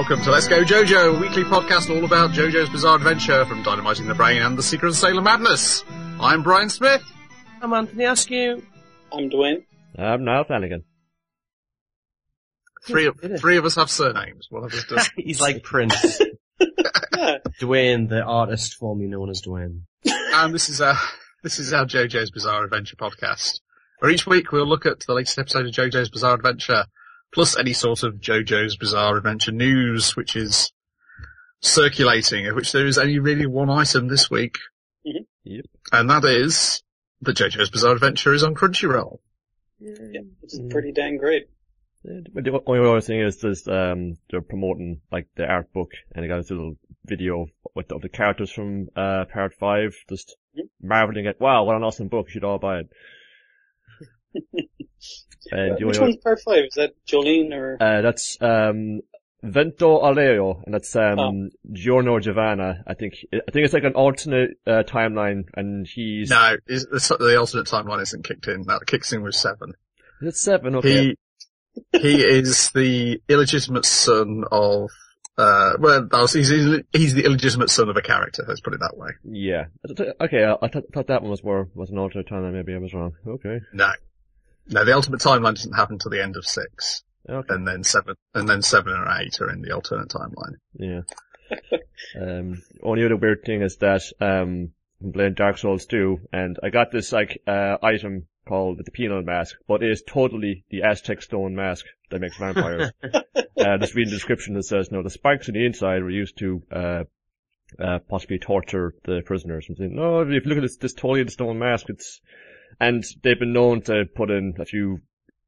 welcome to Let's Go JoJo, a weekly podcast all about JoJo's Bizarre Adventure from Dynamite in the Brain and the Secret of Sailor Madness. I'm Brian Smith. I'm Anthony Askew. I'm Dwayne. I'm Niall Flanagan. Three of us have surnames. One of us does. He's like Prince. Dwayne, the artist formerly known as Dwayne. And this is our JoJo's Bizarre Adventure podcast, where each week we'll look at the latest episode of JoJo's Bizarre Adventure, plus any sort of JoJo's Bizarre Adventure news which is circulating, of which there is only really one item this week. Mm-hmm. Yep. And that is that JoJo's Bizarre Adventure is on Crunchyroll. Yeah, which is pretty dang great. But the only other thing is they're promoting like the art book, and they got this little video of the characters from part 5, just marveling at, wow, what an awesome book, you should all buy it. Which one's part 5? Is that Jolene or? That's Vento Aleo, and that's Giorno Giovanna. I think it's like an alternate timeline, and he's No, the alternate timeline isn't kicked in. That kicks in with 7. Is it 7? Okay. He is the illegitimate son of, he's the illegitimate son of a character, let's put it that way. Yeah. Okay, I thought that one was an alternate timeline, maybe I was wrong. Okay. No, the ultimate timeline doesn't happen till the end of 6. Okay. And then 7 and 8 are in the alternate timeline. Yeah. Only other weird thing is that, I'm playing Dark Souls 2, and I got this, item called the penal mask, but it is totally the Aztec stone mask that makes vampires. Just reading the description, it says, no, the spikes on the inside were used to, possibly torture the prisoners. I'm saying, no, if you look at this totally the stone mask, and they've been known to put in a few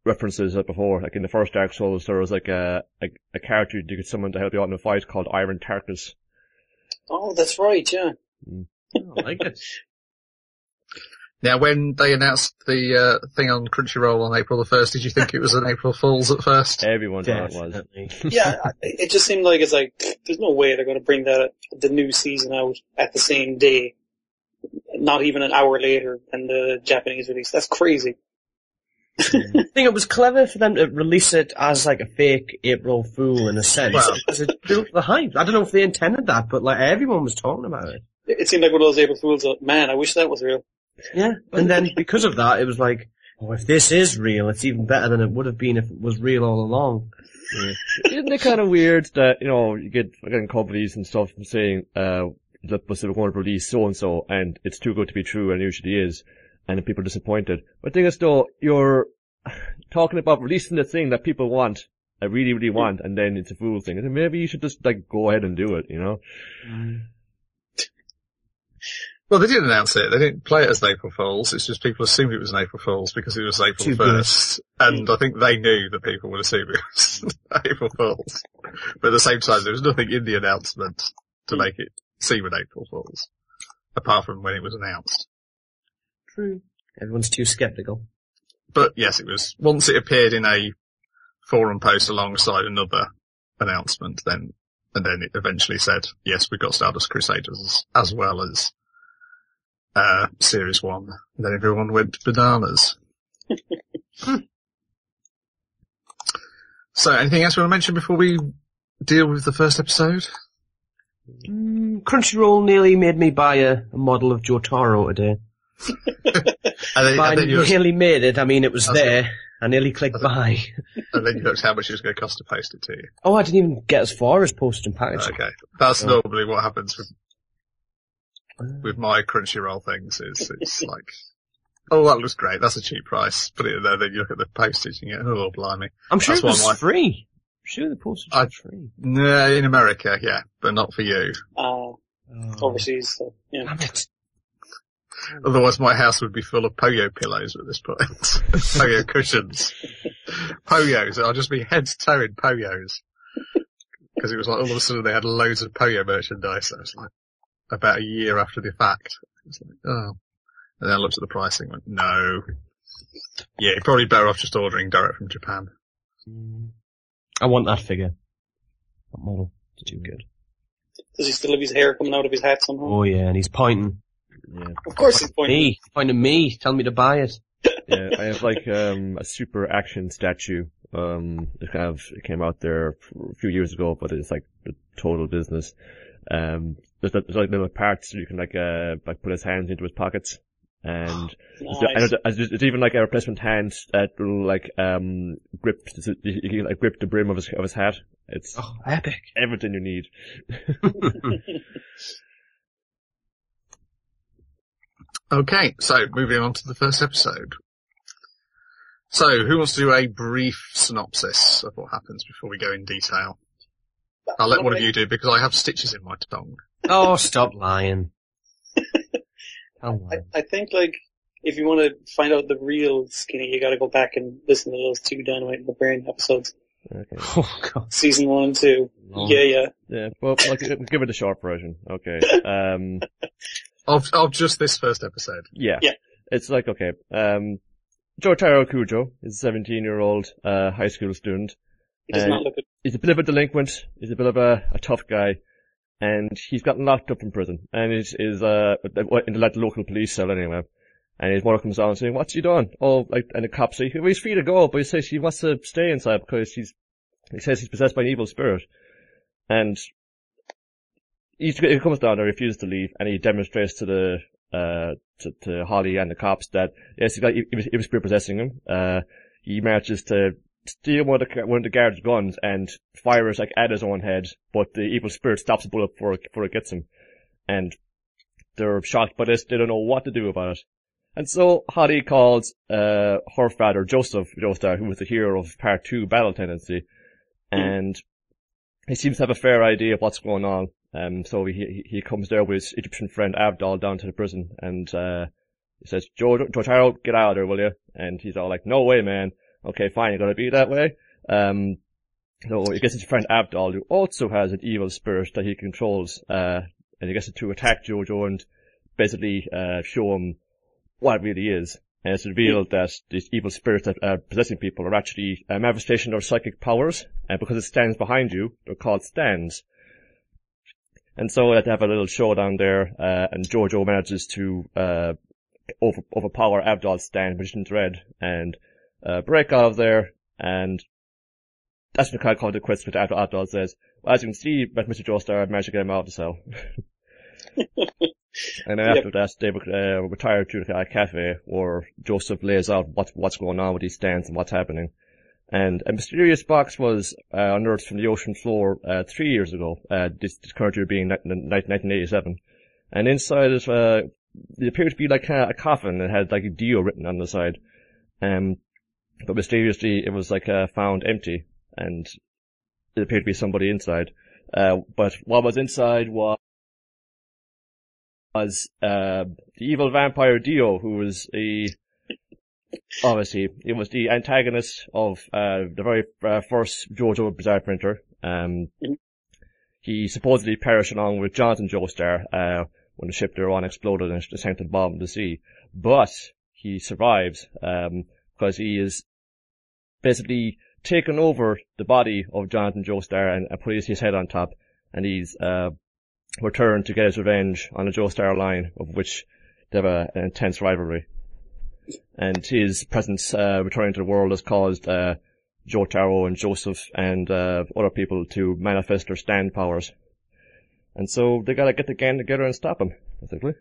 references before, like in the first Dark Souls, there was like a character you could summon to help you out in a fight called Iron Tarkus. Oh, that's right, yeah. I like it. Now, when they announced the thing on Crunchyroll on April the 1st, did you think it was an April Fool's at first? Everyone thought it was. Yeah, it just seemed like it's like, there's no way they're going to bring the new season out at the same day. Not even an hour later than the Japanese release. That's crazy. I think it was clever for them to release it as like a fake April Fool in a sense. Well, because it built the hype. I don't know if they intended that, but like everyone was talking about it. It seemed like one of those April Fools that, man, I wish that was real. Yeah, and then because of that, it was like, oh, if this is real, it's even better than it would have been if it was real all along. Yeah. Isn't it kind of weird that, you get companies and stuff saying, that we're going to release so-and-so, and it's too good to be true, and it usually is, and then people are disappointed. But the thing is, though, you're talking about releasing the thing that people want, I really, really want, and then it's a fool thing. And maybe you should just, go ahead and do it, Well, they didn't announce it. They didn't play it as an April Fool's. It's just people assumed it was an April Fool's because it was April 1st. And I think they knew that people would assume it was April Fool's. But at the same time, there was nothing in the announcement to make it seem an April Fool's. Apart from when it was announced. True. Everyone's too skeptical. But yes, it was, once it appeared in a forum post alongside another announcement, and then it eventually said, yes, we've got Stardust Crusaders as well as Series 1. And then everyone went bananas. So, anything else you want to mention before we deal with the first episode? Crunchyroll nearly made me buy a model of Jotaro today. and then nearly made it, I mean it was there. I nearly clicked buy. And then you looked how much it was going to cost to post it to you. Oh, I didn't even get as far as post and package. Okay. That's normally what happens with my Crunchyroll things, it's like, oh, that looks great, that's a cheap price. Put it in there, then you look at the postage and you go, oh, blimey. I'm sure it was free. I'm sure the postage was free. No, in America, yeah, but not for you. Overseas, so, yeah. Damn it. Otherwise my house would be full of Poyo pillows at this point. Poyo cushions. Poyos, I'll just be head to toe in Poyos. Because it was like all of a sudden they had loads of Poyo merchandise. I was like, about a year after the fact. It's like, oh. And then I looked at the pricing and went, no. Yeah, you're probably better off just ordering direct from Japan. I want that figure. That model. It's too good. Does he still have his hair coming out of his hat somehow? Oh yeah, and he's pointing. Yeah. Of course he's pointing. He's pointing at me, telling me to buy it. Yeah, I have a super action statue It came out there a few years ago, but it's like the total business. There's like little parts you can like put his hands into his pockets. And Nice. there's even like a replacement hand that will like, grip, you can like grip the brim of his hat. It's epic. everything you need. Okay, so moving on to the first episode. So, who wants to do a brief synopsis of what happens before we go in detail? I'll let one of you do because I have stitches in my tongue. Oh, stop lying. I think, like, if you want to find out the real Skinny, you gotta go back and listen to those 2 Dynamite in the Brain episodes. Okay. Oh, God. Season 1 and 2. Oh. Yeah. Yeah, well, I'll give it a short version. Okay. Of just this first episode. Yeah. Yeah. It's like, okay, Jotaro Kujo is a 17-year-old, high school student. He does not look at... He's a bit of a delinquent. He's a bit of a tough guy. And he's gotten locked up in prison. And is in the local police cell anyway. And his mother comes out saying, "What's he done?" Oh, like, and the cops say, "Well, he's free to go," but he says he wants to stay inside because he says he's possessed by an evil spirit. And he comes down and refuses to leave, and he demonstrates to to Holly and the cops that, yes, he's got evil spirit possessing him. He manages to steal one of the guards' guns and fires like at his own head, but the evil spirit stops the bullet before it gets him. And they're shocked by this, they don't know what to do about it. And so Holly calls her father, Joseph Joestar, who was the hero of Part 2, Battle Tendency, and he seems to have a fair idea of what's going on. So he comes there with his Egyptian friend Abdal down to the prison, and he says, Jotaro, get out of there, will you? And he's all like, "No way, man." "Okay, fine, you're gonna be that way." So he gets his friend Abdal, who also has an evil spirit that he controls, and he gets it to attack JoJo and basically show him what it really is. And it's revealed that these evil spirits that are possessing people are actually a manifestation of psychic powers, and because it stands behind you, they're called stands. And so they have a little showdown there, and JoJo manages to overpower Abdal's stand, Magician's Red, and break out of there, and that's when the crowd called it quits, because Abdal says, "Well, as you can see, Mr. Joestar managed to get him out of the cell." And then after that, they retire to a cafe where Joseph lays out what's going on with these stands and what's happening. And a mysterious box was unearthed from the ocean floor 3 years ago, this current year being 1987. And inside it, it appeared to be like a coffin that had like Dio written on the side. But mysteriously, it was like found empty, and it appeared to be somebody inside. But what was inside was the evil vampire Dio, who was obviously, it was the antagonist of the very first JoJo Bizarre Printer. He supposedly perished along with Jonathan Joestar when the ship they were on exploded and sank to the bottom of the sea. But he survives because he is basically taken over the body of Jonathan Joestar and put his head on top, and he's returned to get his revenge on the Joestar line, of which they have an intense rivalry. And his presence returning to the world has caused Jotaro and Joseph and other people to manifest their stand powers. And so they gotta get the gang together and stop him, basically.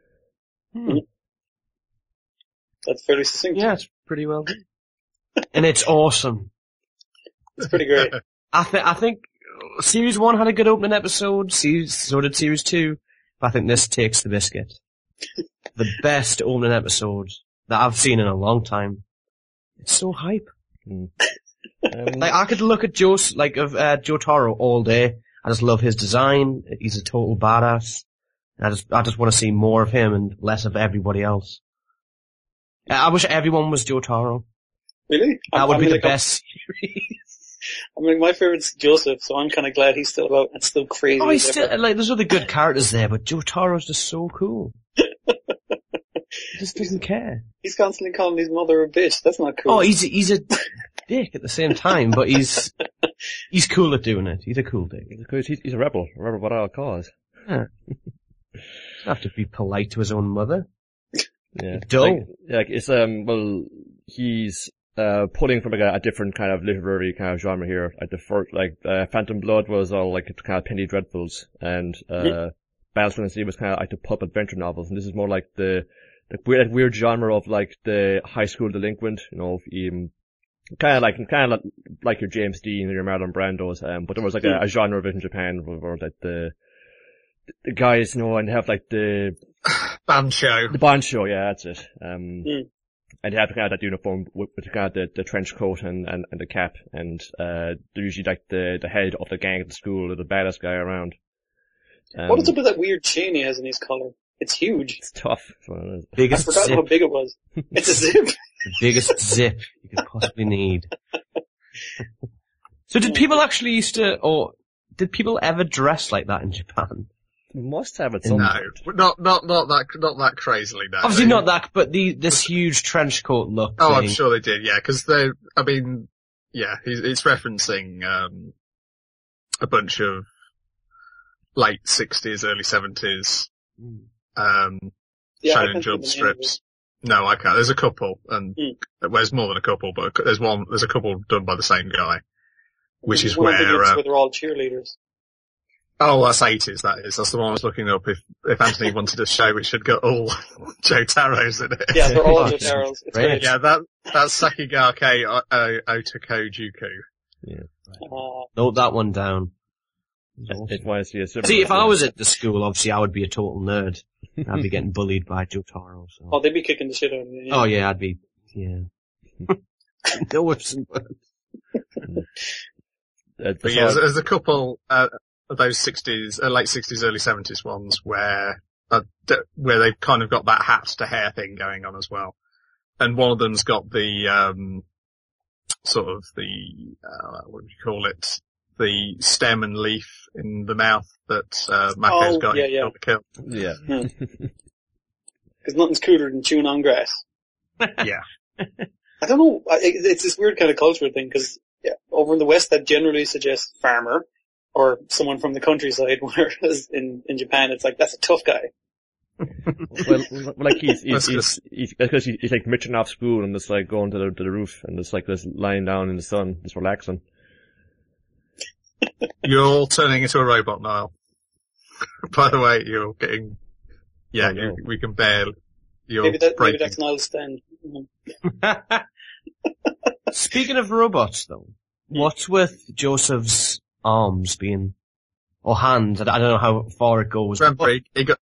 That's fairly succinct. Yeah, it's pretty well done. And it's awesome. It's pretty great. I think Series 1 had a good opening episode, so did Series 2, but I think this takes the biscuit. The best opening episode that I've seen in a long time. It's so hype. Like, I could look at Jotaro all day. I just love his design. He's a total badass. I just want to see more of him and less of everybody else. I wish everyone was Jotaro. Really? That would be the best series. I mean, my favorite's Joseph, so I'm kind of glad he's still about and still crazy. Oh, he's still, like, there's other good characters there, but Jotaro's just so cool. He just doesn't care. He's constantly calling his mother a bitch. That's not cool. Oh, he's a dick at the same time, but he's cool at doing it. He's a cool dick. He's a rebel without a cause. Yeah. Doesn't have to be polite to his own mother. Yeah. Dull. It's, well, he's, pulling from like a different kind of literary kind of genre here. Like the first, Phantom Blood was all like kind of Penny Dreadfuls, and Battle Sea was kind of like the pulp adventure novels, and this is more like the weird genre of like the high school delinquent, you know, kind of like your James Dean or your Marlon Brandos, but there was like a genre of it in Japan where like the guys, you know, and have like the Bancho. The Bancho, yeah, that's it. And they have kind of that uniform with kind of the trench coat and the cap, and they're usually like the head of the gang at the school or the baddest guy around. What is up with that weird chain he has in his collar? It's huge. It's tough. Biggest I forgot zip. how big it was. It's a zip. The biggest zip you could possibly need. So did people actually did people ever dress like that in Japan? Must have at some No, point. not that crazily, no. Obviously not that, but this huge trench coat look. Oh, I'm sure they did, yeah, because it's referencing, a bunch of late 60s, early 70s, Shonen Jump strips. No, I can't. There's a couple, and there's more than a couple, but there's a couple done by the same guy, which is where they're all cheerleaders. Oh, that's 80s, that is. That's the one I was looking up if Anthony wanted a show which had got all Joe Taros in it. Yeah, they're all Joe Taros. It's great. Yeah, that's Sakigake Otoko Juku. Yeah. Note that one down. See, if I was at the school, obviously I would be a total nerd. I'd be getting bullied by Joe Taro. So. Oh, they'd be kicking the shit out of me. Yeah. Oh yeah, I'd be, yeah. No whips and buns. But yeah, there's a couple, of those 60s, late 60s, early 70s ones where they've kind of got that hat to hair thing going on as well. And one of them's got the, what would you call it? The stem and leaf in the mouth that, Mako's got in the kill. Yeah. Because nothing's cooler than chewing on grass. Yeah. I don't know, it's this weird kind of cultural thing, because over in the West that generally suggests farmer, or someone from the countryside, whereas in Japan it's like, that's a tough guy. well, like he's because he's like mitching off school and just like going to the roof and just lying down in the sun, just relaxing. You're all turning into a robot, Niall. By the way, you're getting, we can bear your maybe that's Niall's stand. Speaking of robots though, what's with Joseph's arms being, or hands? I don't know how far it goes. Remember, he got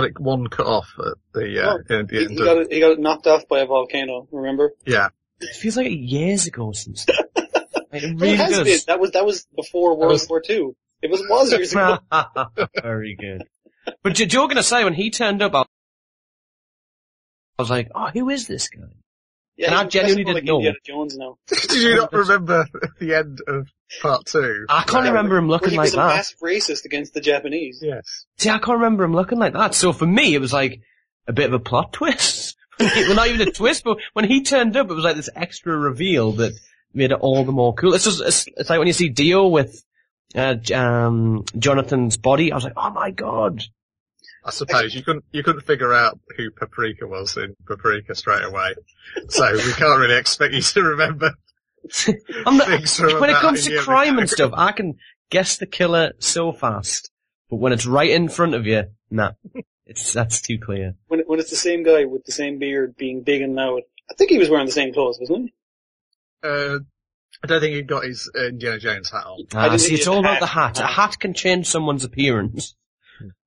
it one cut off at the end. He got it knocked off by a volcano, remember? Yeah. It feels like years ago since that. Like, it really does. Been. That was before World War II. It was years ago. Very good. But joking aside, when he turned up, I was like, oh, who is this guy? Yeah, and I genuinely didn't know. Indiana Jones now. Did you not remember the end of part 2? I can't remember him looking like that. He was a massive racist against the Japanese. Yes. See, I can't remember him looking like that. So for me, it was like a bit of a plot twist. Well, not even a twist, but when he turned up, it was like this extra reveal that made it all the more cool. It's like when you see Dio with Jonathan's body. I was like, oh my god. I suppose you couldn't figure out who Paprika was in Paprika straight away, so we can't really expect you to remember. Things from when it comes to year crime ago. and stuff, I can guess the killer so fast, but when it's right in front of you, nah, that's too clear. When it's the same guy with the same beard, being big and loud, I think he was wearing the same clothes, wasn't he? I don't think he got his Indiana Jones hat on. See, it's all about the hat. A hat can change someone's appearance.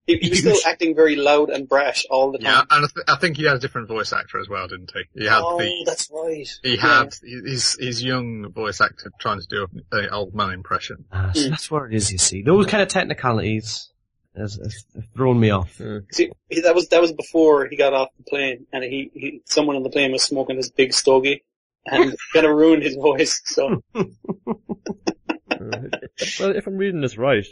He was still acting very loud and brash all the time. Yeah, and I think he had a different voice actor as well, didn't he? That's right. He had his young voice actor trying to do an old man impression. So that's what it is, you see. Those kind of technicalities have thrown me off. See, that was before he got off the plane, and someone on the plane was smoking this big stogie, and kind of ruined his voice, so. Well, if I'm reading this right,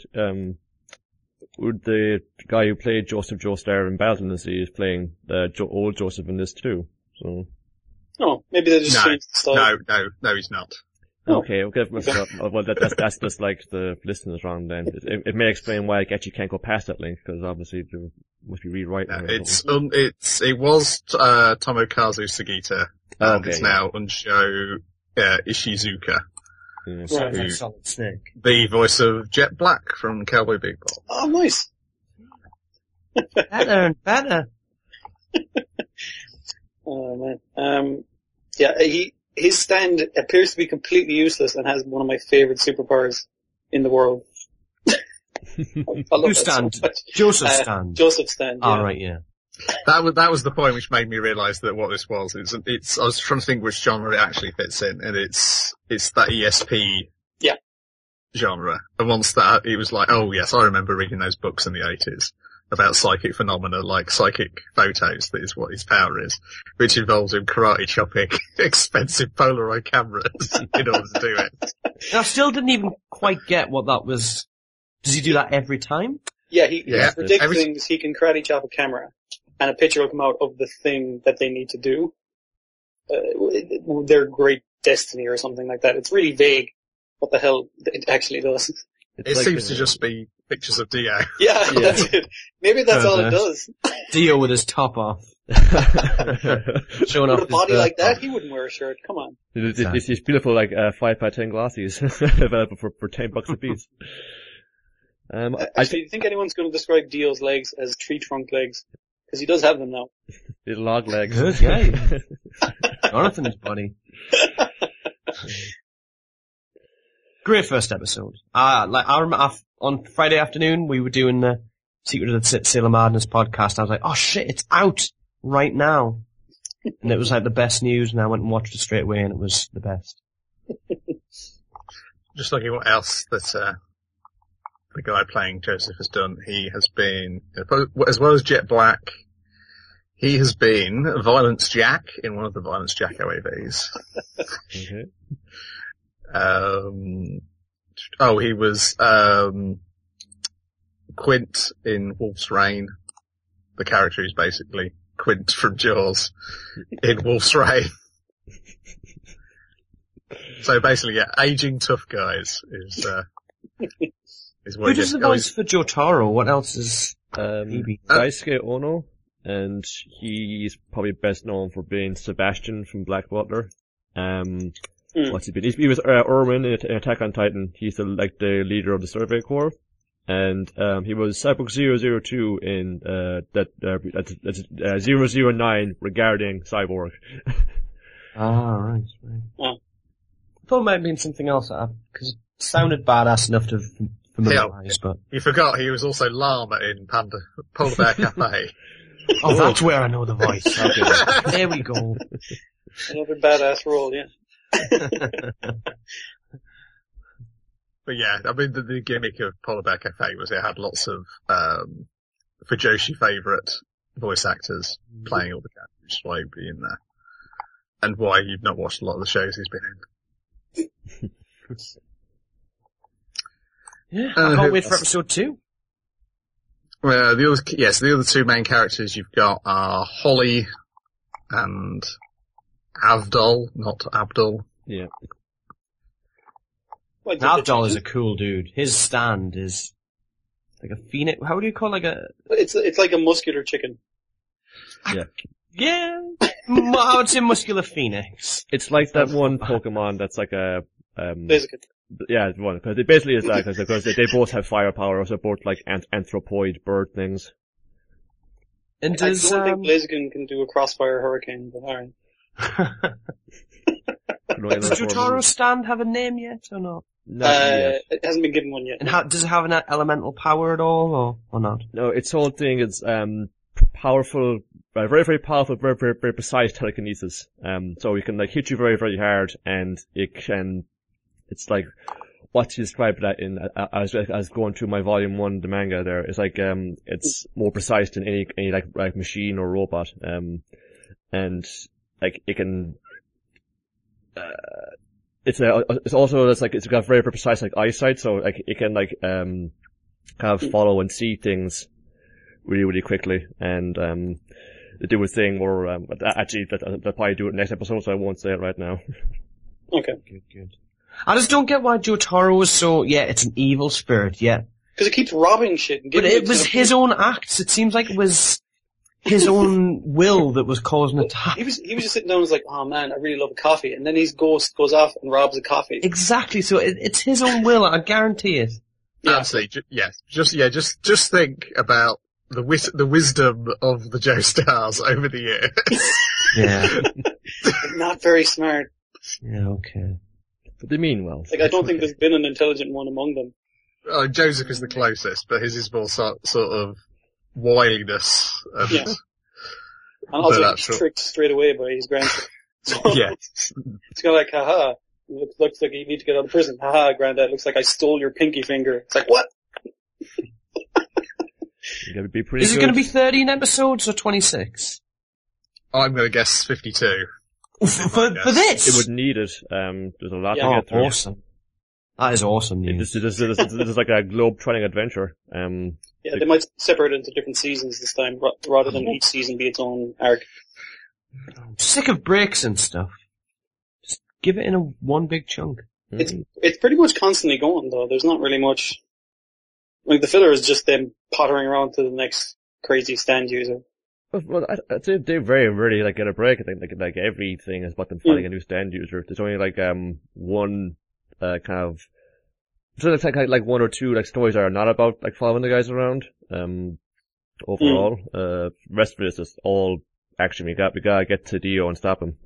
would the guy who played Joseph Joestar in Battle in the Sea is playing old Joseph in this too? So. No, maybe they just changed the style. No, he's not. Okay. Well, that's just like the listeners wrong then. It may explain why I guess you can't go past that link, because obviously there must be rewriting. It was Tomokazu Sugita and Okay, it's yeah. now Unsho Ishizuka, Yeah. Right. Like Solid Snake. the voice of Jet Black from Cowboy Bebop. Oh, nice. Better and better. Oh man. Yeah, his stand appears to be completely useless and has one of my favorite superpowers in the world. I love Who that so stand? much. Joseph stand. Joseph stand. Yeah. Oh, right, yeah. That was the point which made me realise that what this was. I was trying to think which genre it actually fits in, and it's that ESP genre. And once that, it was like, oh yes, I remember reading those books in the 80s about psychic phenomena like psychic photos, that is what his power is, which involves him karate chopping expensive Polaroid cameras in order to do it. I still didn't even quite get what that was. Does he do that every time? Yeah, he predicts Every- things. He can karate chop a camera, and a picture will come out of the thing that they need to do. Their great destiny or something like that. It's really vague what the hell it actually does. It's It like seems to just be pictures of Dio. Yeah, that's it. Maybe that's all it does. Dio with his top off. Showing off With a his body birth like that, top. he wouldn't wear a shirt. Come on. This is beautiful, like 5x10 glasses available for $10 a piece. Actually, do you think anyone's going to describe Dio's legs as tree trunk legs? Because he does have them now. Little log legs. Good, yeah. Jonathan is body. Great first episode. I remember on Friday afternoon we were doing the Secret of the Sailor Madness podcast. I was like, oh shit, it's out right now. And it was like the best news, and I went and watched it straight away, and it was the best. Just looking what else that the guy playing Joseph has done. He has been, as well as Jet Black, he has been Violence Jack in one of the Violence Jack OAVs. Okay. He was Quint in Wolf's Rain. The character is basically Quint from Jaws in Wolf's Rain. So basically, yeah, aging tough guys is what Who he does the voice for Jotaro? What else is he? Daisuke Ono, and he's probably best known for being Sebastian from Black Butler. What's he been? He was Erwin in Attack on Titan. He's the leader of the Survey Corps. And he was Cyborg 002 in 009 regarding Cyborg. Right. Oh. I thought it might have been something else, because it sounded badass enough to familiarise, but... You forgot he was also Llama in Polar Bear Cafe. Oh, that's where I know the voice. Okay. There we go. Another badass role, yeah. But yeah, I mean, the gimmick of Polar Bear Cafe was it had lots of, Fujoshi favourite voice actors playing all the characters, which is why he'd be in there. And why you've not watched a lot of the shows he's been in. Yeah, I can't wait for episode 2. Well, the other two main characters you've got are Holly and Avdol, not Abdul. Yeah. Avdol is a cool dude. His stand is like a phoenix. How do you call It's like a muscular chicken. Yeah. Yeah, I would say muscular phoenix. It's like that one Pokemon that's like a, Basically. yeah, one, because it basically is that, because they both have firepower, so both like anthropoid bird things. And I does, don't think Blaziken can do a crossfire hurricane, but alright. does Jotaro's stand have a name yet, or not? Not yet. It hasn't been given one yet. And does it have an elemental power at all, or not? No, its whole thing is, powerful, very, very powerful, very, very, very precise telekinesis. So it can like hit you very, very hard, and it's like, what you described that in, as going through my volume 1, the manga there, it's like, it's more precise than any like machine or robot. And like, it can, it's also, it's got very, very precise like eyesight, so like, it can like, kind of follow and see things really, really quickly, and, they do a thing where, actually, they'll probably do it next episode, so I won't say it right now. Okay. Good. I just don't get why Jotaro was so, it's an evil spirit, yeah. Because it keeps robbing shit and But giving it was his own acts. It seems like it was his own will that was causing it to happen. He was just sitting down and was like, oh man, I really love a coffee. And then his ghost goes off and robs a coffee. Exactly, so it's his own will, I guarantee it. Yeah. Absolutely. Just think about the wisdom of the Joe Stars over the years. Yeah. Not very smart. Yeah, okay. But they mean well. Like, I don't think there's been an intelligent one among them. Oh, Joseph is the closest, but his is more sort of wiliness. And, Yeah. And also But he's tricked straight away by his grandson. So yeah. it's kind of like, haha, looks like you need to get out of prison. Haha, granddad, looks like I stole your pinky finger. It's like, what? You gotta be pretty Is it good. going to be 13 episodes or 26? I'm going to guess 52. For this? It would need it. There's a lot Yeah. to get through. Awesome. That is awesome news. This is like a globe-trotting adventure. Yeah, they might separate it into different seasons this time, rather than each season be its own arc. I'm sick of breaks and stuff. Just give it in one big chunk. It's pretty much constantly going though. There's not really much. Like the filler is just them pottering around to the next crazy stand user. Well, I'd say they very rarely like get a break. I think like everything is about them finding a new stand user. There's only like one kind of so it's like one or two like stories that are not about like following the guys around. Overall, rest of it is just all action. We gotta get to Dio and stop him.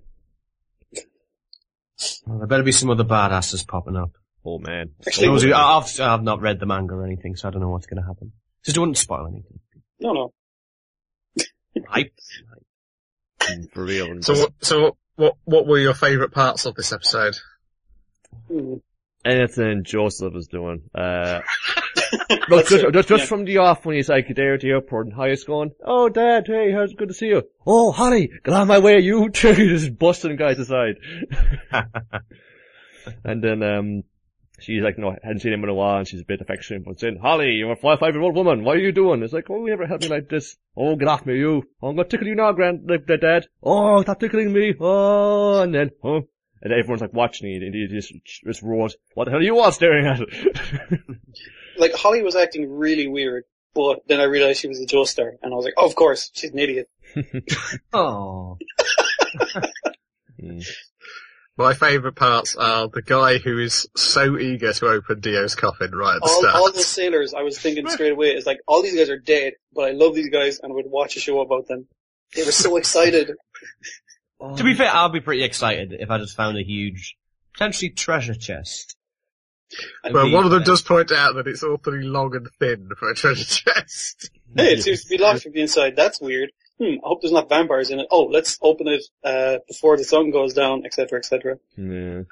Well, there better be some other badasses popping up. Oh man. Actually, I've not read the manga or anything, so I don't know what's going to happen. Just don't spoil anything. no. Hype. For real. So what were your favourite parts of this episode? Anything Joseph is doing. Look, just from the off when he's like there at the airport and Holly's going, oh Dad, hey, how's it good to see you? Oh Holly, get on my way, you two, just busting guys aside. And then, she's like, no, hadn't seen him in a while and she's a bit affectionate, but saying, Holly, you're a 5-year-old woman, what are you doing? It's like, oh, you never helped me like this. Oh, get off me, you. Oh, I'm gonna tickle you now, Dad. Oh, stop tickling me. Oh, and then, huh? And everyone's like watching it, and he just roars, what the hell are you all staring at? Like Holly was acting really weird, but then I realized she was a Joe Star, and I was like, oh, of course, she's an idiot. Oh. My favourite parts are the guy who is so eager to open Dio's coffin right at the start. All those sailors, I was thinking straight away, is like, all these guys are dead, but I love these guys, and I would watch a show about them. They were so excited. To be fair, I'll be pretty excited if I just found a huge, potentially treasure chest. Well, one of them does point out that it's awfully long and thin for a treasure chest. Hey, it seems to be locked from the inside. That's weird. I hope there's not vampires in it. Oh, let's open it before the sun goes down, etc., etc. Yeah.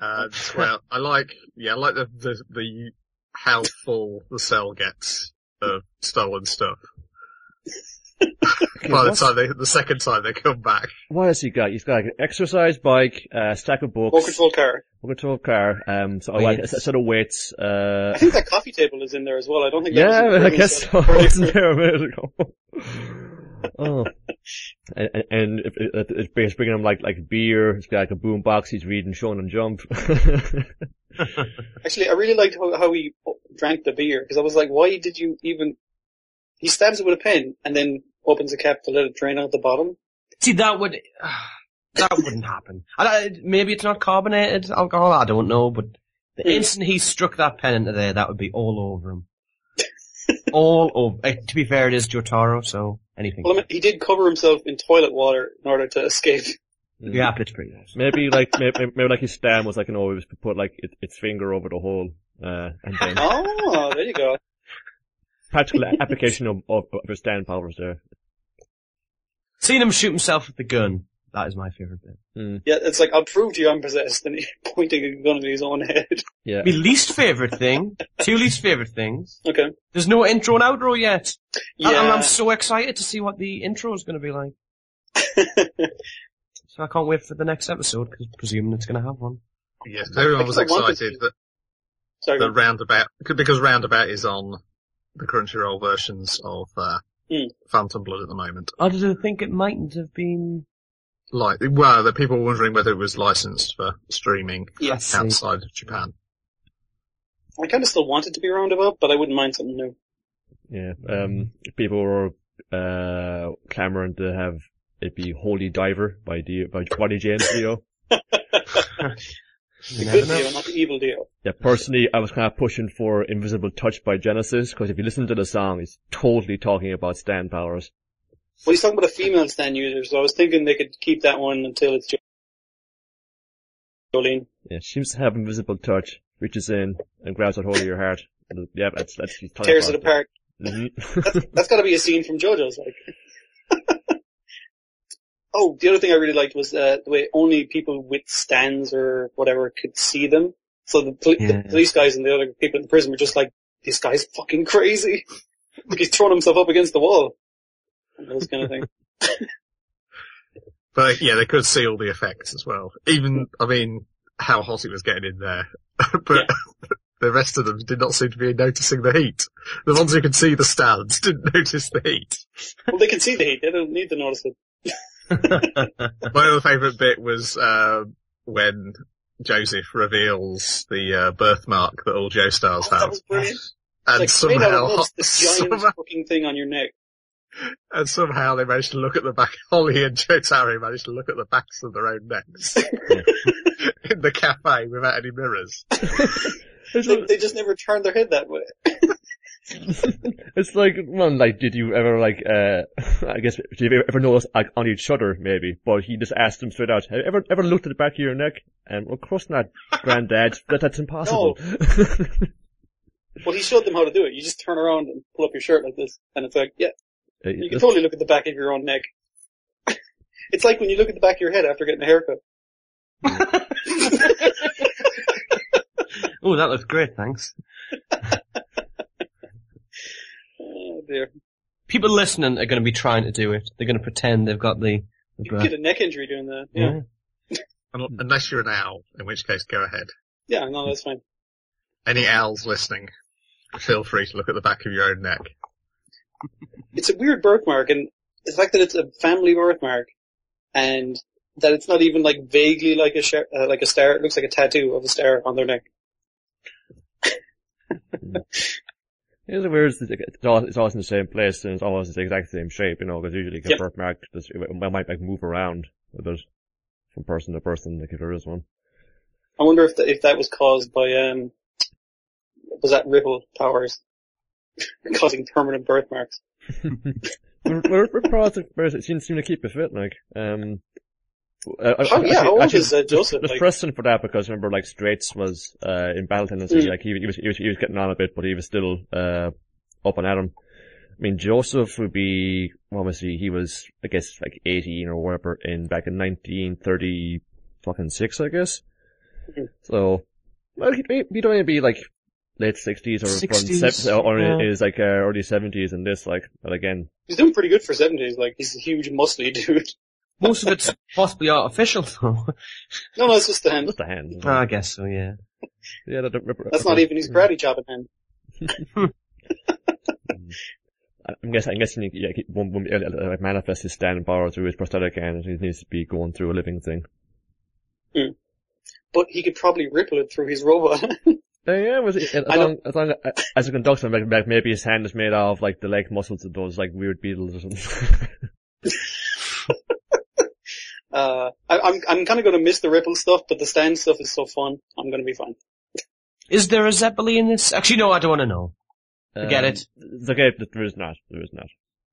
Well, I like the how full the cell gets of stolen stuff. By the second time they come back. What has he got? He's got like an exercise bike, a stack of books. Remote control car. So like a set of weights, I think that coffee table is in there as well. I don't think that yeah, was I guess so. It wasn't there a minute ago. Oh. And it's bringing him like beer. It's got like a boom box. He's reading Shonen Jump. Actually, I really liked how he drank the beer, because I was like, why did you even... He stabs it with a pen and then opens the cap to let it drain out the bottom. See, that wouldn't happen. Maybe it's not carbonated alcohol, I don't know, but the instant he struck that pen into there, that would be all over him. All over. To be fair, it is Jotaro, so anything. Well, I mean, he did cover himself in toilet water in order to escape. Yeah, it's pretty nice. Maybe like his stand was like, he was put like its finger over the hole, and then. Oh, there you go. Practical application of his stand powers there. Seeing him shoot himself with the gun, that is my favourite bit. Yeah, it's like, I'll prove to you I'm possessed, and he's pointing a gun at his own head. Yeah. My least favourite thing, two least favourite things. Okay. There's no intro and outro yet. Yeah. And I'm so excited to see what the intro is going to be like. So I can't wait for the next episode, because presuming it's going to have one. Yes, everyone was excited that Roundabout, because Roundabout is on the Crunchyroll versions of Phantom Blood at the moment. I did think it mightn't have been... The people were wondering whether it was licensed for streaming Yes. outside of Japan. I kind of still want it to be Roundabout, but I wouldn't mind something new. Yeah, people were clamoring to have it be Holy Diver by Bonnie James Dio. The good Dio, not the evil Dio. Yeah, personally, I was kind of pushing for Invisible Touch by Genesis, because if you listen to the song, it's totally talking about Stan powers. Well, he's talking about a female Stan user, so I was thinking they could keep that one until it's Jolene. Yeah, she seems to have Invisible Touch, reaches in and grabs a hold of your heart. Yeah, that's tears it apart. Mm-hmm. That's gotta be a scene from JoJo's, like. Oh, the other thing I really liked was the way only people with stands or whatever could see them. So the police guys and the other people in the prison were just like, this guy's fucking crazy. Like he's throwing himself up against the wall. And those kind of thing. But yeah, they could see all the effects as well. Even, I mean, how hot it was getting in there. But the rest of them did not seem to be noticing the heat. The ones who could see the stands didn't notice the heat. Well, they can see the heat. They don't need to notice it. My other favourite bit was when Joseph reveals the birthmark that all Joe stars have. That was brilliant. And like, somehow, this giant fucking thing on your neck. And somehow they managed to look at the back. Holly and Joe Tarry managed to look at the backs of their own necks in the cafe without any mirrors. They just never turned their head that way. It's like, well, like, did you ever, like, I guess, did you ever notice, like, on each other, maybe, but he just asked them straight out, have you ever looked at the back of your neck? And, of course not, granddad, that's impossible. No. Well, he showed them how to do it. You just turn around and pull up your shirt like this, and it's like, yeah, you can totally look at the back of your own neck. It's like when you look at the back of your head after getting a haircut. Oh, that looks great, thanks. Oh dear. People listening are going to be trying to do it. They're going to pretend they've got the you can get a neck injury doing that. Yeah. Unless you're an owl, in which case go ahead. Yeah, no, that's fine. Any owls listening, feel free to look at the back of your own neck. It's a weird birthmark, and the fact that it's a family birthmark, and that it's not even like vaguely like a star, it looks like a tattoo of a star on their neck. It's weird, it's always in the same place, and it's always the exact same shape, you know, because usually a birthmark, it might like move around a bit from person to person, like if there is one. I wonder if that was caused by, was that ripple powers causing permanent birthmarks? It seems to keep it fit, like, how old is Joseph? There's precedent for that, because remember, like, Straits was, in battle tendency, like, he was getting on a bit, but he was still, up and at him. I mean, Joseph would be, obviously, he was, I guess, like, 18 or whatever, back in 1936, I guess. Mm-hmm. So, well, he'd only be, like, late 60s or in his, like, early 70s and this, like, but again. He's doing pretty good for 70s, like, he's a huge muscly dude. Most of it's possibly artificial, though. No, it's just the hand. Just the hand. I guess so, yeah. Yeah, that's not even his karate chopping hand. I'm guessing he won't manifest his stand power through his prosthetic hand. He needs to be going through a living thing. Hmm. But he could probably ripple it through his robot. Yeah, as long as it conducts him, like maybe his hand is made out of like the leg muscles of those like weird beetles or something. I'm kind of going to miss the ripple stuff, but the stand stuff is so fun. I'm going to be fine. Is there a Zeppeli in this? Actually, no, I don't want to know. Forget it. It's okay, there is not.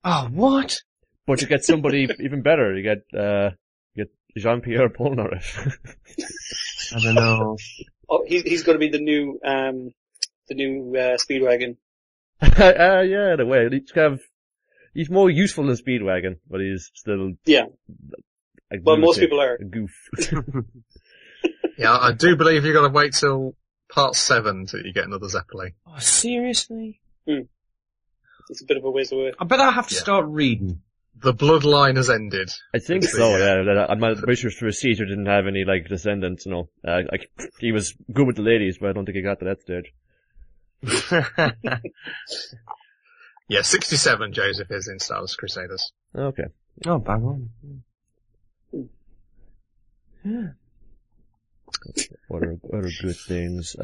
Oh, what? But you get somebody even better. You get Jean-Pierre Polnareff. I don't know. Oh, he's going to be the new Speedwagon. Yeah, in a way. He's more useful than Speedwagon, but he's still. Yeah. Well, most people are. A goof. Yeah, I do believe you've got to wait till part 7 till you get another Zeppeli. Oh, seriously? It's a bit of a ways away. I bet I have to start reading. The bloodline has ended. I think so, yeah. I'm not pretty sure Caesar didn't have any, like, descendants, you know. Like, he was good with the ladies, but I don't think he got to that stage. Yeah, 67 Joseph is in Star Wars Crusaders. Okay. Oh, bang on. Yeah. What are good things?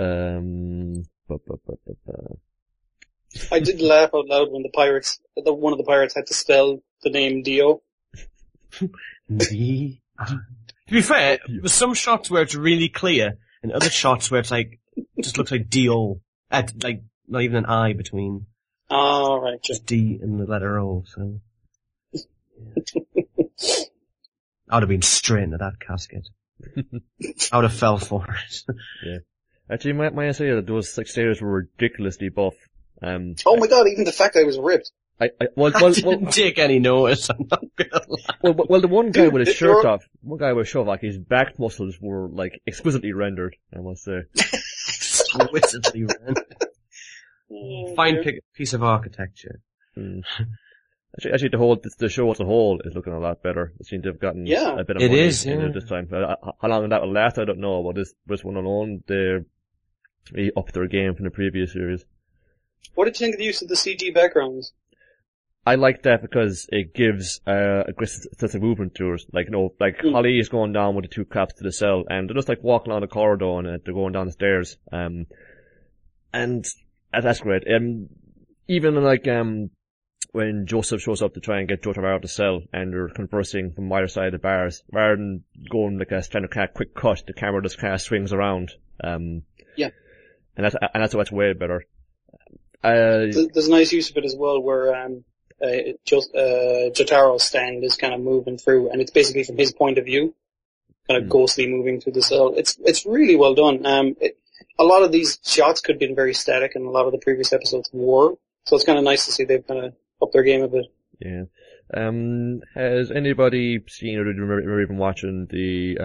I did laugh out loud when one of the pirates had to spell the name Dio. To be fair, there's some shots where it's really clear, and other shots where it's like, just looks like D-O. Like, not even an I between. Oh, right. Just D and the letter O, so. Yeah. I'd have been straight into that casket. I would have fell for it. Yeah. Actually, may I say that those sailors were ridiculously buff. Oh my god, even the fact that I was ripped. I didn't take any notice, I'm not gonna lie. Well, the one guy with his shirt off, like, his back muscles were, like, exquisitely rendered, I must say. Exquisitely rendered. Fine piece of architecture. Mm. Actually, the show as a whole is looking a lot better. It seems to have gotten a bit of money in it this time. How long that will last, I don't know, but this one alone, they upped their game from the previous series. What did you think of the use of the CG backgrounds? I like that because it gives a great sense of movement to us. Like, Holly is going down with the two cops to the cell, and they're just like walking along the corridor and they're going down the stairs. And that's great. Even like when Joseph shows up to try and get JoJo out of the cell, and they're conversing from either side of the bars, rather than going like a standard kind of quick cut, the camera just kind of swings around. And that's way better. There's a nice use of it as well, where Jotaro's stand is kind of moving through, and it's basically from his point of view, kind of ghostly moving through the cell. It's really well done. A lot of these shots could have been very static, and a lot of the previous episodes were. So it's kind of nice to see they've kind of upped their game a bit. Yeah. Has anybody seen or remember even watching the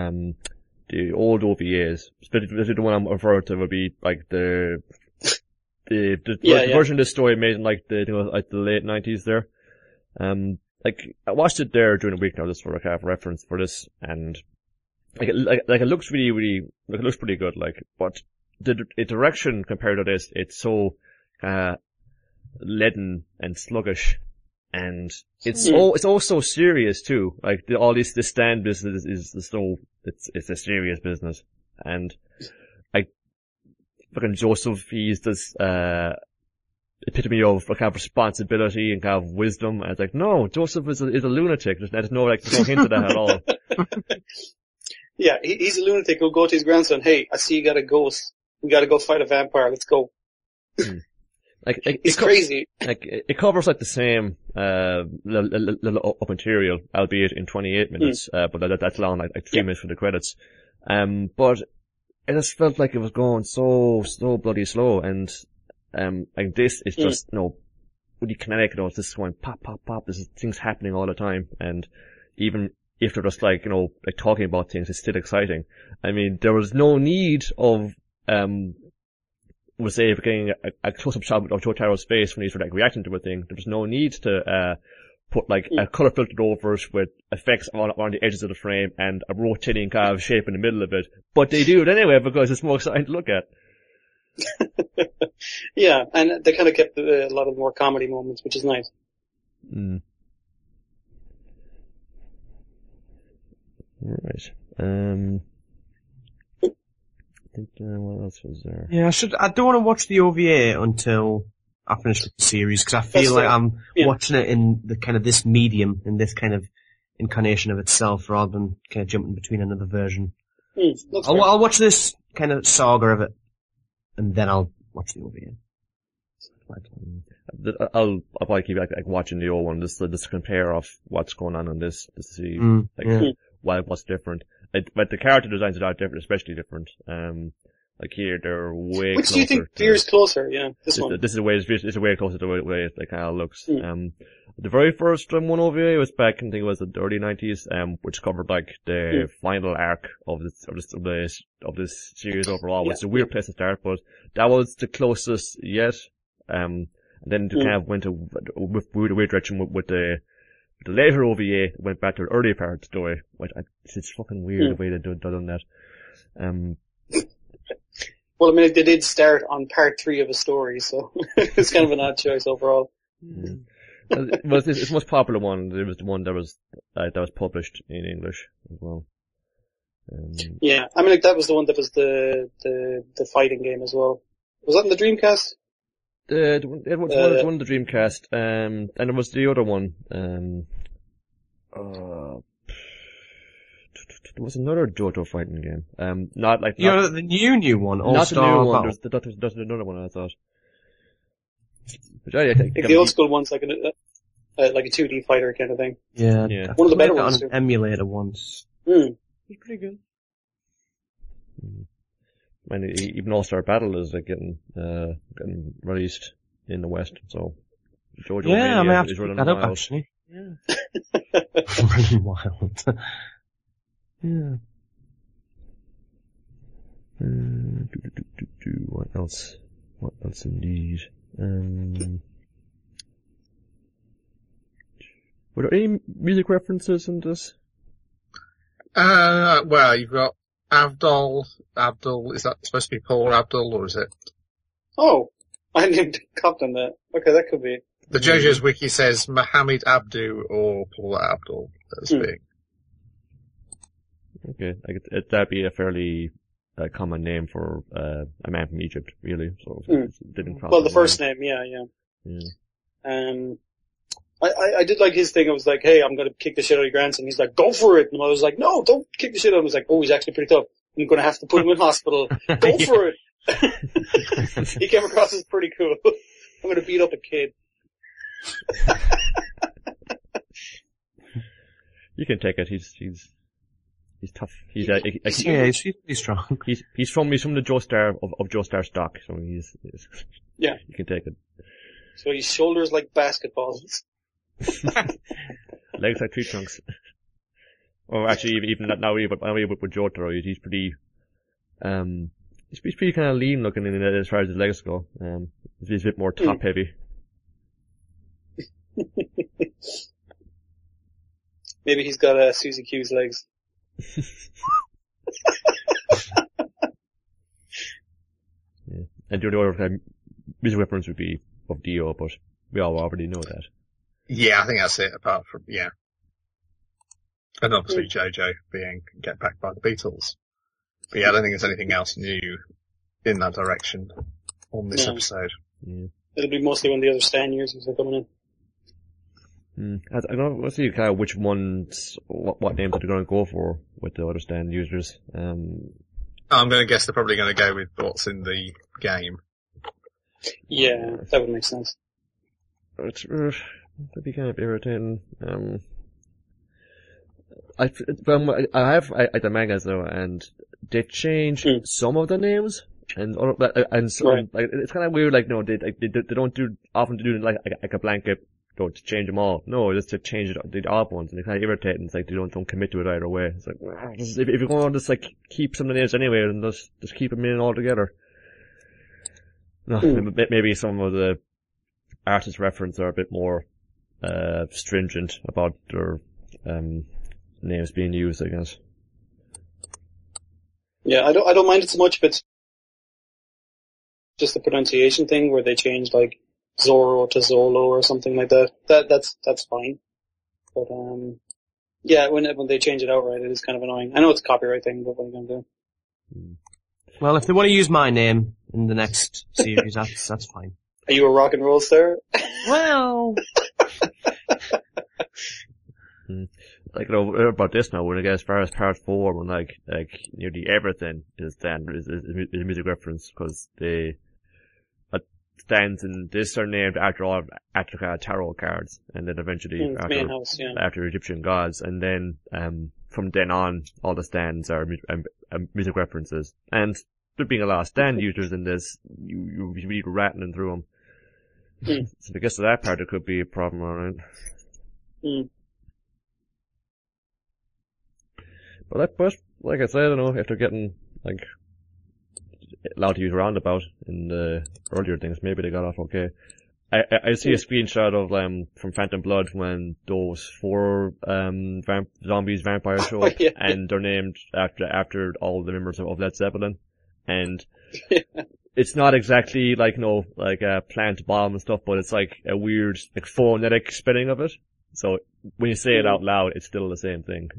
old OVAs? Especially the one I'm referring to would be like the version of this story made in like the late 90s there. Like I watched it there during the week now just for like a reference for this, and it looks really it looks pretty good, like, but the direction compared to this, it's so leaden and sluggish, and it's all so serious too. Like all this stand business is so it's a serious business, and like fucking Joseph, he's this epitome of kind of responsibility and kind of wisdom. And it's like, no, Joseph is a lunatic. There's no hint of that at all. Yeah, he's a lunatic who'll go to his grandson, hey, I see you got a ghost. We gotta go fight a vampire, let's go. Like it's crazy. Like it covers like the same little up material, albeit in 28 minutes. But that's long, like 3 minutes for the credits. But it just felt like it was going so bloody slow, and like this is just really kinetic. It's just going pop pop pop. There's things happening all the time, and even if they're just like like talking about things, it's still exciting. I mean, there was no need of we'll say if getting a close-up shot of Jotaro's face when he's like reacting to a thing. There was no need to put like a color filtered over it with effects on the edges of the frame and a rotating kind of shape in the middle of it. But they do it anyway because it's more exciting to look at. Yeah, and they kind of kept a lot of the more comedy moments, which is nice. Right. I think, what else was there? Yeah, I don't want to watch the OVA until I finish with the series, because I feel like I'm watching it in the kind of this medium, in this kind of incarnation of itself, rather than kind of jumping between another version. I'll watch this kind of saga of it, and then I'll watch the OVA. I'll probably keep like watching the old one, just to compare off what's going on in this, to see what's different. But the character designs are different, especially different. Like here, they're way closer. Which do you think veers closer? Yeah, this one. This is way closer to the way it kind of looks. The very first one OVA was back, I think it was the early 90s, which covered like the final arc of this series overall. Which is a weird place to start, but that was the closest yet. And then it kind of went to weird direction with the later OVA, went back to the earlier part of the story, which it's fucking weird the way they've done that. Well, I mean, they did start on part 3 of a story, so it's kind of an odd choice overall. Well, it's the most popular one. It was the one that was published in English as well. Yeah, I mean, like that was the one that was the fighting game as well. Was that in the Dreamcast? It was one of the Dreamcast, and it was the other one, there was another JoJo fighting game. Not like... the new one, All not Star the new one, Battle. there's another one I thought. Which I think the old school one's like a 2D fighter kind of thing. Yeah. One of the better Played it ones on too. an emulator once. It's pretty good. And even All Star Battle is like getting released in the West, so JoJo Yeah, I may Mania have to is pick running that up wild. actually. Yeah. Running wild. Yeah. What else? What else indeed? Were there any music references in this? Well, you've got Abdul, is that supposed to be Paul Abdul, or is it? Oh, I hadn't even copped on that. Okay, that could be. The JoJo's wiki says Mohammed Abdu or Paul Abdul as being. Okay, that'd be a fairly common name for a man from Egypt, really. So it didn't cross. Well, the my first mind. name, yeah. I did like his thing. I was like, hey, I'm gonna kick the shit out of your grandson. He's like, go for it. And I was like, no, don't kick the shit out of him. I was like, oh, he's actually pretty tough. I'm gonna have to put him in hospital. Go for it. He came across as pretty cool. I'm gonna beat up a kid. You can take it. He's tough. He's strong. He's from the Joestar of Joestar stock, so he's Yeah. You can take it. So his shoulders like basketballs. Legs like tree trunks. Or actually, even not now, but with Jotaro, he's pretty, he's pretty kind of lean looking in as far as his legs go. He's a bit more top heavy. Maybe he's got Susie Q's legs. Yeah. And the other music reference would be of Dio, but we all already know that. Yeah, I think that's it, apart from, yeah. And obviously JoJo being Get Back by the Beatles. But yeah, I don't think there's anything else new in that direction on this episode. Yeah. It'll be mostly when the other Stan users are coming in. I don't know, see kind of which ones, what names they're going to go for with the other stand users. I'm going to guess they're probably going to go with what's in the game. Yeah, that would make sense. It's, that'd be kind of irritating. I have the mangas though, and they change some of the names, and some, right. like, it's kind of weird, like, no, they don't often do like a blanket, to change them all. No, just to change the odd ones, and it's kind of irritating. It's like they don't commit to it either way. It's like, if you're going to just like keep some of the names anyway, then just keep them in all together. No, maybe some of the artist reference are a bit more stringent about their names being used, I guess. Yeah, I don't mind it so much if it's just the pronunciation thing where they change like Zorro to Zolo or something like that. That's fine. But yeah, when they change it outright, it is kind of annoying. I know it's a copyright thing, but what are you gonna do? Well, if they want to use my name in the next series, that's fine. Are you a rock and roll star? Well, Like, about this now, when I get as far as part 4, when like nearly everything is a music reference, because they stands in this are named after all Africa tarot cards, and then eventually after Egyptian gods, and then from then on, all the stands are music references. And there being a lot of stand users in this, you really rattling through them. So I guess that part it could be a problem, alright. But like I said, I don't know if they're getting like allowed to use roundabout in the earlier things. Maybe they got off okay. I see a screenshot of from Phantom Blood when those 4 zombies vampire show up, and they're named after all the members of Led Zeppelin, and it's not exactly like a plant bomb and stuff, but it's like a weird like phonetic spelling of it. So when you say it out loud, it's still the same thing.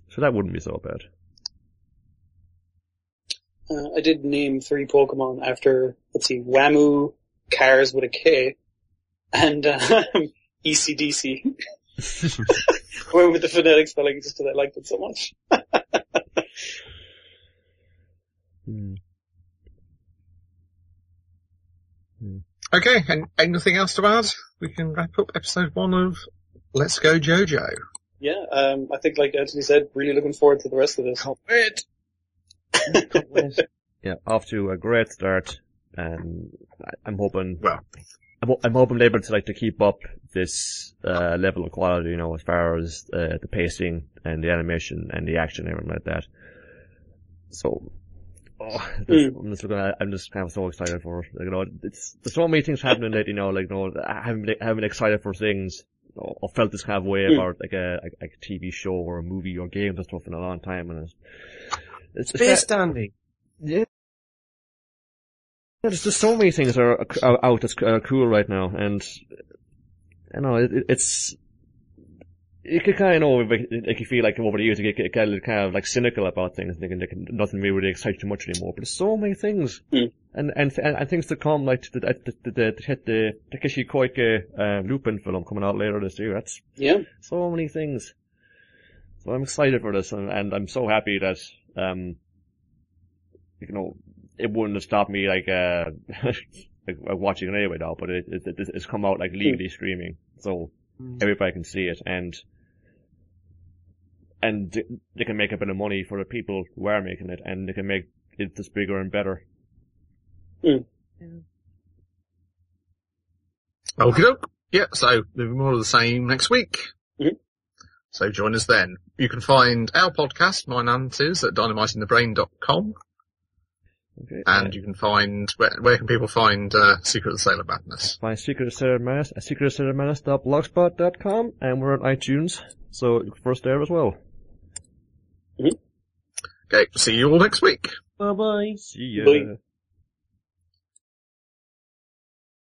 So that wouldn't be so bad. I did name 3 Pokemon after, let's see, Whamu, Cars with a K, and ECDC. I went with the phonetic spelling just because I liked it so much. Okay, and anything else to add? We can wrap up episode 1 of Let's Go JoJo. Yeah, I think like Anthony said, really looking forward to the rest of this. Can't wait. Yeah, off to a great start, and I'm hoping. Well, I'm hoping they're able to to keep up this level of quality, as far as the pacing and the animation and the action and everything like that. So, I'm just kind of so excited for it. There's so many things happening that I haven't been excited for things. Or felt this kind of way about like a TV show or a movie or games and stuff in a long time, and it's based, Andy. Yeah. There's just so many things that are out that's cool right now, and it's you can kind of you feel like over the years you get kind of like cynical about things, thinking nothing really excites you much anymore. But there's so many things, and things to come, like the Takeshi Koike Lupin film coming out later this year. That's so many things. So I'm excited for this, and I'm so happy that it wouldn't have stopped me like watching it anyway now, but it's come out like legally streaming, so everybody can see it, and they can make a bit of money for the people who are making it, and they can make it just bigger and better. Okay. Yeah, so there'll be more of the same next week. So join us then. You can find our podcast, Mine and Is, at dynamiteinthebrain.com. Okay. And you can find, where can people find Secret of the Sailor Madness? Find Secret of Sailor Madness at secretofsailormadness.blogspot.com, and we're on iTunes, so look for us there as well. Okay, see you all next week. Bye bye. See ya. Bye.